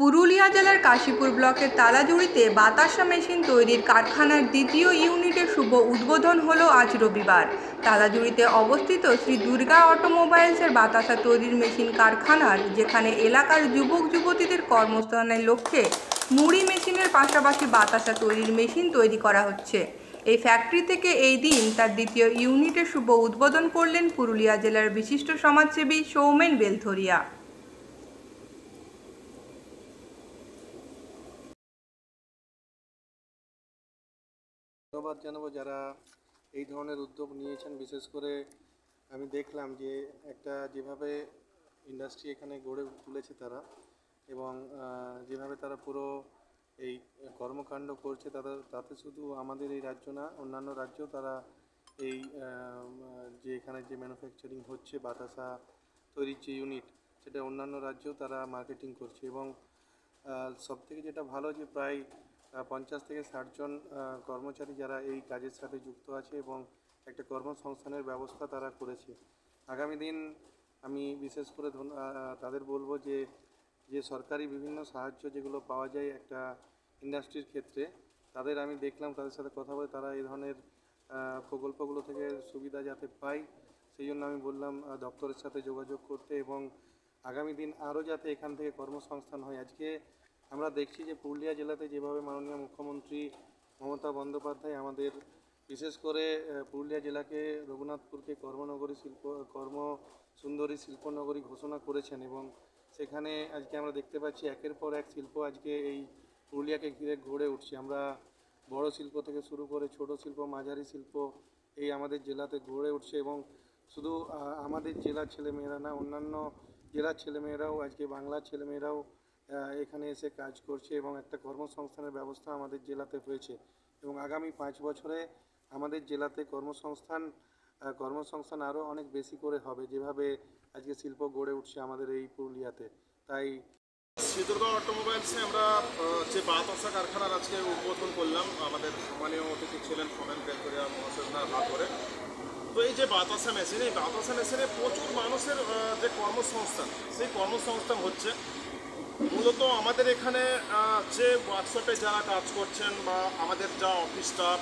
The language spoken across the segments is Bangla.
পুরুলিয়া জেলার কাশীপুর ব্লকের তালাজুড়িতে বাতাসা মেশিন তৈরির কারখানার দ্বিতীয় ইউনিটের শুভ উদ্বোধন হলো আজ রবিবার। তালাজুড়িতে অবস্থিত শ্রী দুর্গা অটোমোবাইলসের বাতাসা তৈরির মেশিন কারখানার, যেখানে এলাকার যুবক যুবতীদের কর্মস্থানের লক্ষ্যে মুড়ি মেশিনের পাশাপাশি বাতাসা তৈরির মেশিন তৈরি করা হচ্ছে। এই ফ্যাক্টরি থেকে এই দিন তার দ্বিতীয় ইউনিটের শুভ উদ্বোধন করলেন পুরুলিয়া জেলার বিশিষ্ট সমাজসেবী সৌমেন বেলথরিয়া। ধন্যবাদ জানাবো যারা এই ধরনের উদ্যোগ নিয়েছেন। বিশেষ করে আমি দেখলাম যে একটা যেভাবে ইন্ডাস্ট্রি এখানে গড়ে তুলেছে তারা, এবং যেভাবে তারা পুরো এই কর্মকাণ্ড করছে, তাতে শুধু আমাদের এই রাজ্য না, অন্যান্য রাজ্যেও তারা এই যে এখানে যে ম্যানুফ্যাকচারিং হচ্ছে বাতাসা তৈরির যে ইউনিট, সেটা অন্যান্য রাজ্যেও তারা মার্কেটিং করছে। এবং সবথেকে যেটা ভালো যে প্রায় 50 থেকে 60 জন কর্মচারী যারা এই কাজের সাথে যুক্ত আছে এবং একটা কর্মসংস্থানের ব্যবস্থা তারা করেছে। আগামী দিন আমি বিশেষ করে তাদের বলবো যে সরকারি বিভিন্ন সাহায্য যেগুলো পাওয়া যায় একটা ইন্ডাস্ট্রির ক্ষেত্রে, তাদের আমি দেখলাম, তাদের সাথে কথা বলে তারা এই ধরনের প্রকল্পগুলো থেকে সুবিধা যাতে পায়, সেই জন্য আমি বললাম দপ্তরের সাথে যোগাযোগ করতে, এবং আগামী দিন আরও যাতে এখান থেকে কর্মসংস্থান হয়। আজকে আমরা দেখছি যে পুরুলিয়া জেলাতে যেভাবে মাননীয় মুখ্যমন্ত্রী মমতা বন্দ্যোপাধ্যায় আমাদের বিশেষ করে পুরুলিয়া জেলাকে, রঘুনাথপুরকে কর্মসুন্দরী শিল্পনগরী ঘোষণা করেছেন, এবং সেখানে আজকে আমরা দেখতে পাচ্ছি একের পর এক শিল্প আজকে এই পুরুলিয়াকে ঘিরে গড়ে উঠছে। আমরা বড় শিল্প থেকে শুরু করে ছোট শিল্প, মাঝারি শিল্প এই আমাদের জেলাতে গড়ে উঠছে, এবং শুধু আমাদের জেলার ছেলেমেয়েরা না, অন্যান্য জেলার ছেলেমেয়েরাও, আজকে বাংলার ছেলেমেয়েরাও এখানে এসে কাজ করছে, এবং একটা কর্মসংস্থানের ব্যবস্থা আমাদের জেলাতে হয়েছে। এবং আগামী 5 বছরে আমাদের জেলাতে কর্মসংস্থান আরও অনেক বেশি করে হবে, যেভাবে আজকে শিল্প গড়ে উঠছে আমাদের এই পুরুলিয়াতে। তাই শ্রী দুর্গা অটোমোবাইলসে আমরা যে বাতাসা কারখানার আজকে উদ্বোধন করলাম, আমাদের সম্মানীয় অতিথি ছিলেন সৌমেন বেলথরিয়া মহাশয়ের হাত ধরে। তো এই যে বাতাসা মেশিন, এই বাতাসা মেশিনে প্রচুর মানুষের যে কর্মসংস্থান, সেই কর্মসংস্থান হচ্ছে। মূলত আমাদের এখানে যে ওয়ার্কশপে যারা কাজ করছেন বা আমাদের যা অফিস স্টাফ,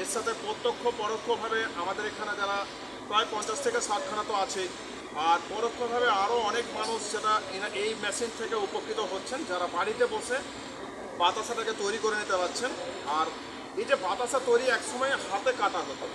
এর সাথে প্রত্যক্ষ পরোক্ষভাবে আমাদের এখানে যারা প্রায় 50 থেকে 60খানা তো আছেই, আর পরোক্ষভাবে আরও অনেক মানুষ সেটা এই মেশিন থেকে উপকৃত হচ্ছেন, যারা বাড়িতে বসে বাতাসাটাকে তৈরি করে নিতে পারছেন। আর এই যে বাতাসা তৈরি একসময় হাতে কাটা হতো,